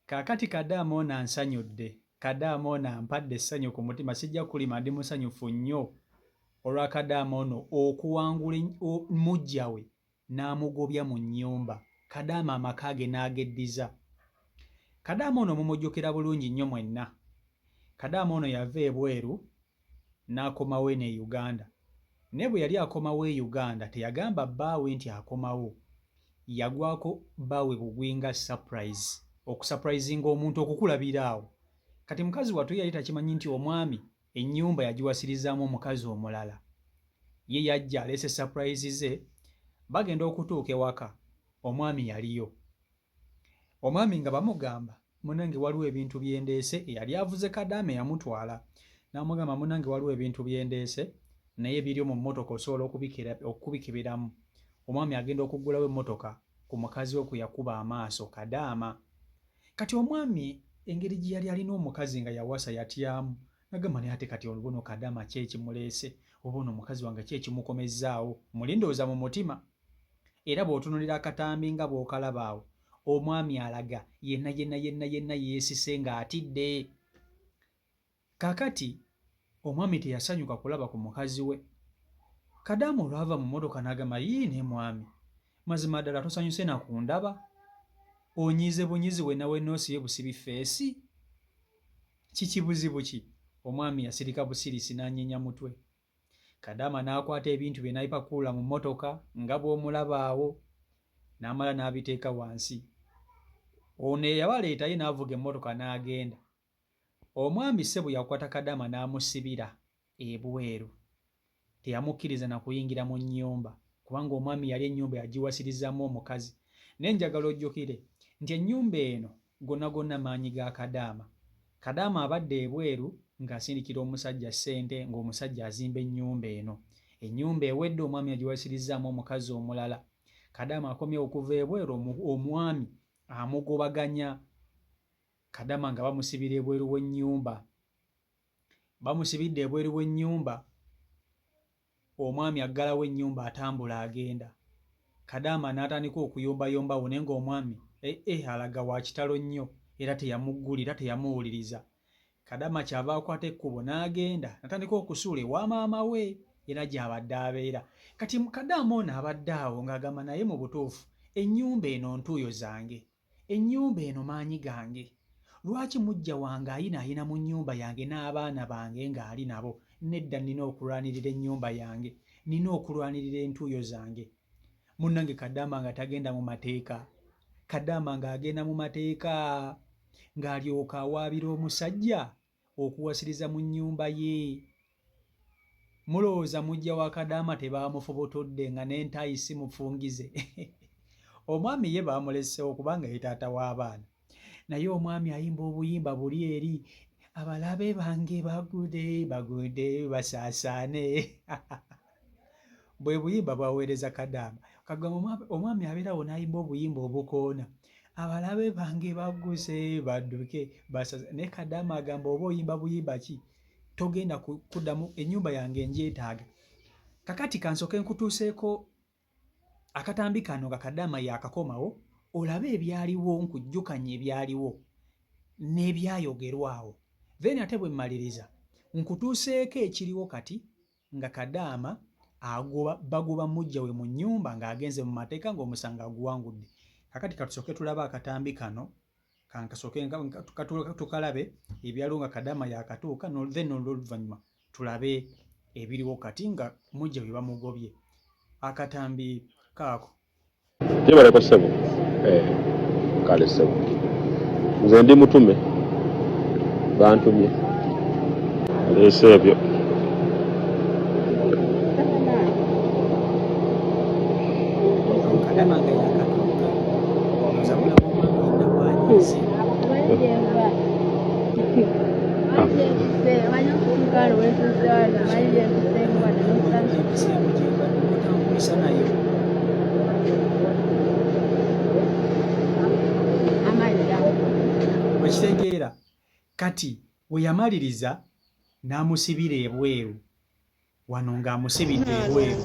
Kaakati Kadaama ono ansanyudde, Kadaama ono ampadde essanyu ku mutima, sijja kulima ndi musanyufu nnyo olwa Kadaama ono okuwangula mujja we n'amugobya mu nnyumba. Kadaama amaka ge n'ageddiza. Kadaama ono mumujjukira bulungi nnyo mwenna. Kadaama ono yava ebweru n'akomawo eno e Uganda. Naye bwe yali akomawo e Uganda teyagamba bbaawe nti akomawo. Yagwako bbaawe bugwinga surprise, okusapurayizinga omuntu okukulabira awo. Kati mukazi wattu yali takimanyi nti omwami ennyumba yagiwasirizaamu omukazi omulala. Ye yajja aleese surprise ze, bagenda okutuuka ewaka, omwami yaliyo. Omwami nga bamugamba, munange waliwo ebintu byendeese, eyali avuze Kadaama yamutwala. N'amugamba munange waliwo ebintu byendeese, naye biri mu mmotoka osobola okubikeberamu. Omwami agenda okuggulawo emmotoka ku mukazi we kwe yakuba amaaso Kadaama. Kati omwami engeri gye yali alina omukazi nga yawasa yatyamu. Nagamba naye ate kati olubuno Kadaama ki ekimuleese, oba ono omukazi wange ki ekimukomezzaawo, mulindooza mu mutima. Era bw'otunuulira akatambi nga bw'okalaba awo, omwami alaga yenna yeesise ng'atidde. Kaakati omwami teyasanyuka kulaba ku mukazi we. Kadaama olwava mu mmotoka n'agamba yiine mwami, mazima ddala tosanyuse na kundaba? Onyiize bunyizi wenna wennoosiye busibi feesi? Kiki buzibu ki? Omwami yasirika busirisi n'anyeenya mutwe. Kadaama n'akwata ebintu bye n'abipakuula mu mmotoka nga bw'omulaba awo, n'amala n'abiteeka wansi. Ono eyabaleeta ye n'avuga emmotoka n'agenda. Omwami ssebo yakwata Kadaama n'amusibira ebweru. Teyamukkiriza na kuyingira mu nnyumba kubanga omwami yali ennyumba yagiwasirizaamu omukazi. Naye njagala ojjukire nti ennyumba eno gonna maanyi ga Kadaama. Kadaama abadde ebweru ng'asindikira omusajja ssente ng'omusajja azimba ennyumba eno. Ennyumba ewedde omwami yagiwasirizaamu omukazi omulala. Kadaama akomye okuva ebweru, omwami amugobaganya. Kadaama nga bamusibira ebweru w'ennyumba. Bamusibidde ebweru w'ennyumba. Omwami aggalawo ennyumba atambula agenda. Kadaama n'atandika okuyombayombawo naye ng'omwami alaga wa kitalo nnyo era teyamuggulira, teyamuwuliriza. Kadaama kyava akwata ekkubo n'agenda n'atandika okusuula ewa maama we era gy'abadde abeera. Kati Kadaama ono abadde awo ng'agamba naye mu butuufu ennyumba eno ntuuyo zange, ennyumba eno maanyi gange. Lwaki mujja wange ayinaayina mu nnyumba yange n'abaana bange ng'ali nabo? Nedda nina okulwanirira ennyumba yange, nina okulwanirira entuuyo zange. Munnange Kadaama nga tagenda mu mateeka. Kadaama ng'agenda mu mateeka ng'alyoka awaabira omusajja okuwasiriza mu nnyumba ye. Mulowooza mujja wa Kadaama tebaamufobotodde nga n'entaayi si mufungize? Omwami ye baamuleseewo kubanga ye taata w'abaana. Naye omwami ayimba obuyimba buli eri, abalabe bange bagude basaasaane. Bwe buyimba bwaweereza Kadaama. Kagamba omwami abeerawo n'ayimba obuyimba obukoona, abalabe bange bagguse badduke basaasaane. Naye Kadaama agamba oba oyimba buyimba ki, togenda kuddamu, ennyumba yange njeetaaga. Kakati kansooke nkutuuseeko akatambi kano nga Kadaama yaakakomawo, olabe ebyaliwo, nkujjukanye ebyaliwo n'ebyayogerwawo. Then ate bwe mmaliriza nkutuuseeko ekiriwo kati nga Kadaama bagoba mujja we mu nnyumba ng'agenze mu mateeka ng'omusango aguwangudde. Kakati katusooke tulabe akatambi kano, kankasooke tukalabe ebyaliwo nga Kadaama yaakatuuka, then oluvannyuma tulabe ebiriwo kati nga mujja we bamugobye. Akatambi kaako. Yebaleko ssebo. Kale ssebo. Nze ndi mutume. Bantumye. Aleese ebyo. Kadaama nga yaakatuuka ozabula omwami w'awanyiise. Okitegeera kati we yamaliriza n'amusibira ebweru, wano ng'amusibidde ebweru.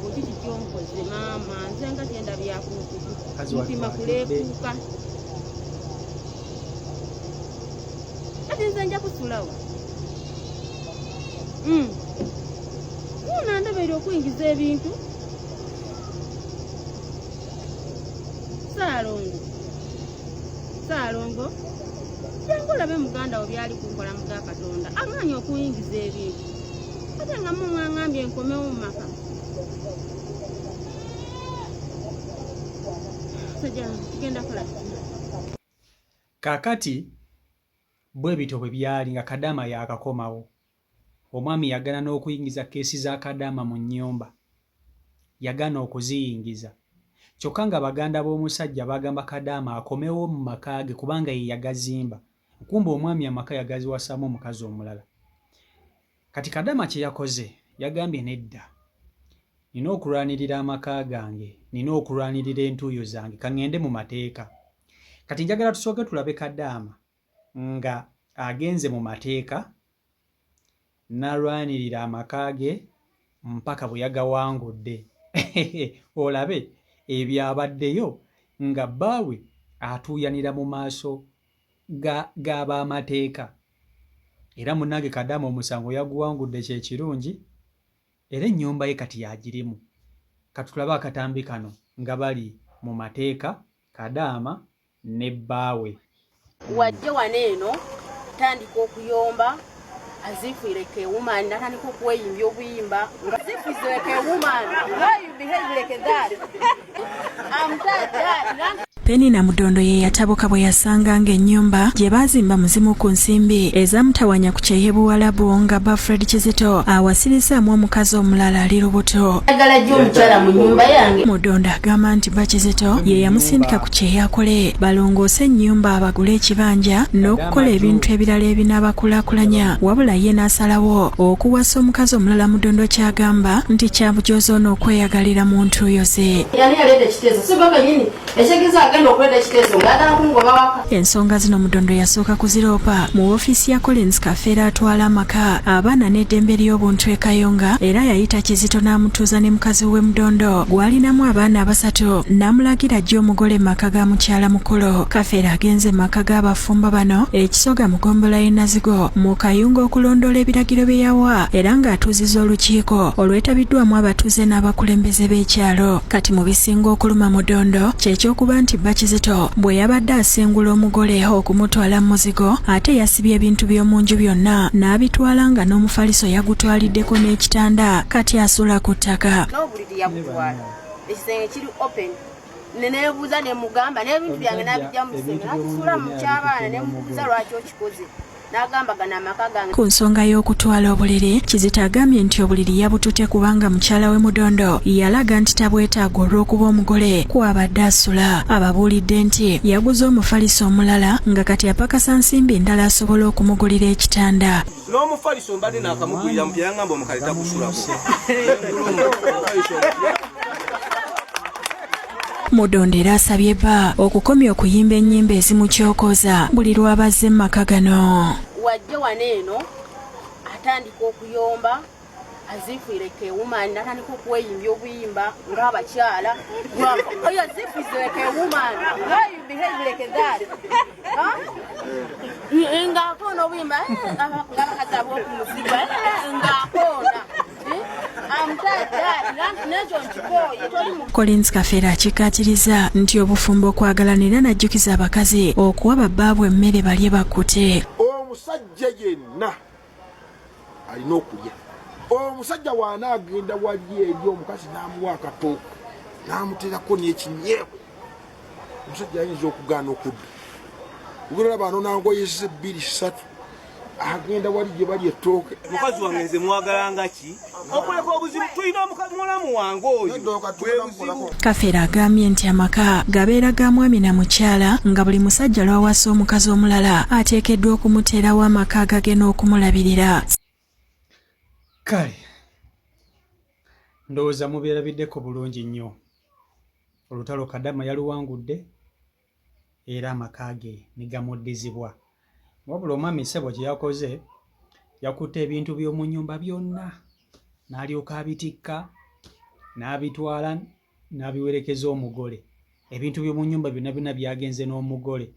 kati nze nja kusulawo. Nandabere okuyingiza ebintu. Saalongo. Jangu olabe muganda wo byali kunkola mu ga Katonda. Agaanye okuyingiza ebintu. Ate nga mungambye nkomewo mu maka. Tugenda kola. Kaakati bwe bityo bwe byali nga Kadaama yaakakomawo. Omwami yagaana n'okuyingiza keesi za Kadaama mu nnyumba. Yagaana okuziyingiza. Kyokka nga baganda b'omusajja bagamba Kadaama akomewo mu maka ge kubanga ye yagazimba. Kumbe omwami amaka yagaziwasaamu omukazi omulala. Kati Kadaama kye yakoze yagambye nedda. Nina okulwanirira amaka gange, nina okulwanirira entuuyo zange, ka ŋŋende mu mateeka. Kati njagala tusooke tulabe Kadaama nga agenze mu mateeka n'alwanirira amaka ge mpaka bwe yagawangudde. Olabe ebyabaddeyo nga bbaawe atuuyanira mu maaso g'ab'amateeka. Era munnange Kadaama omusango yaguwangudde kye kirungi, era ennyumba ye kati yagirimu. Katulabe akatambi kano nga bali mu mateeka, Kadaama ne bbaawe. Wajja wano eno tandika okuyomba as if like a woman, natandika okweyimbya obuyimba as if is like a woman. Why you behave like that? I'm tired. Penina Mudondo ye yatabuka bwe yasanga ng'ennyumba gye baazimba muzimu ku nsimbi ezamutawanya ku kyeyebuwalabu nga Bafred Kizito awasirizaamu omukazi omulala ali lubuto. Mudondo agamba nti Bakizito ye yamusindika ku kyeyakole balongoose ennyumba bagule ekibanja n'okukola ebintu ebirala ebinaabakulaakulanya, wabula ye n'asalawo okuwasa omukazi omulala. Mudondo kyagamba nti kya bujoozi n'okweyagalira mu ntuuyo ze. Ensonga zino Mudondo yasooka kuziroopa mu woofiisi ya Collins Kafeera atwala amaka, abaana n'eddembe ly'obuntu e Kayonga, era yayita Kizito n'amutuuza ne mukazi we Mudondo gw'alinamu abaana 3 n'amulagira ajja omugole maka ga mukyala mukulu. Kafeera agenze maka g'abafumba bano ekisoga Mugombola y'e Nazigo mu Kayunga okulondoola ebiragiro bye yawa, era ng'atuuzizza olukiiko olwetabiddwamu abatuuze n'abakulembeze b'ekyalo. Kati mu bisinga okuluma Mudondo kyekyokuba nti Bakizito bwe yabadde asengula omugole okumutwala mu muzigo, ate yasibye ebintu by'omu nju byonna n'abitwala nga n'omufaliso yagutwaliddeko n'ekitanda, kati asula ku ttaka. N'obuliri yabutwala ekisenge kiri open neneebuuza ne mugamba n'ebintu byange n'abijja mu kisenge n'abisuula mu ky'abaana ne mubuuza lwaki okikoze. Ku nsonga y'okutwala obuliri, Kizito agambye nti obuliri yabutute kubanga mukyala we Mudondo yalaga nti tabwetaaga olw'okuba omugole kw'abadde asula. Ababuulidde nti yaguze omufaliso omulala nga kati apakasa nsimbi endala asobola okumugulira ekitanda. N'omufaliso mbadde n'akamugulira mpya yangamba omukale tagusulako. Mudondo era asabye bba okukomya okuyimba ennyimba ezimukyokoza buli lw'abazze mu maka gano. Wajja wano eno atandika okuyomba as if like a woman, natandika okweyimbya obuyimba ng'abakyala. As if is like a woman. Why you behave like that? Ng'akoona obuyimba ng'abakazi ab'okumuziga ng'akoona. Collins Kafeera akikkaatiriza nti obufumbo okwagalanira n'ajjukiza abakazi okuwa babbaabwe emmere balye bakkute. Omusajja yenna alina okulya. Omusajja waanaagenda wali eri omukazi n'amuwa akatooke n'amuteerako n'ekinyeebwa, omusajja ayinza okugaana okudda. Ogolaba bano nangoyeze 2-3 agenda wali gye bali ettooke. Mukazi wange nze mwagalanga ki? Okuleka obuzibu tulina mulamu wange oyo. Kafeera agambye nti amaka gabeera ga mwami na mukyala nga buli musajja lw'awasa omukazi omulala ateekeddwa okumuteerawo amaka agagena okumulabirira. Kale ndowooza mubeerabiddeko bulungi nnyo. Olutalo Kadaama yaluwangudde era amaka ge ne gamuddizibwa. Wabula omwami ssebo kye yakoze yakutta ebintu by'omu nnyumba byonna n'alyoka abitikka n'abitwala n'abiwerekeza omugole. Ebintu by'omu nnyumba byonna byonna byagenze n'omugole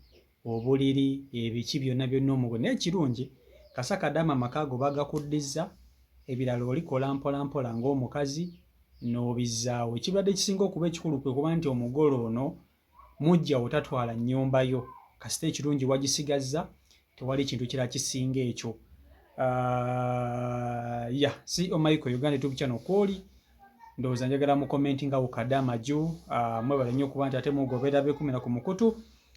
obuliri ebiki byonna byonna omugwe naye kirungi kasakadamu amaka go bagakuddiza ebirala olikola mpolampola ng'omukazi n'obizzaawo ekirwadde ekisinga okuba ekikulu kwe kuba nti omugole ono mujja otatwala nnyumba yo kasita ekirungi wagisigazza tewali kintu kirala kisinga ekyo. CEO Michael Uganda YouTube channel kwoli ndowooza njagala mu komenti nga bukadde amaju mwebale nnyo okuba nti ate mugobera bekumira ku mukutu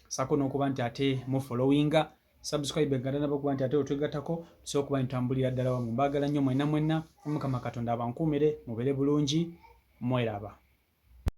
sako n'okuba nti ate mu followinga subscribe ganda nabakuba nti ate otwegattako so okuba ntambulira ddala wamu mbaagala nnyo mwenna Mukama Katonda abankuumire mubere bulungi mweraba.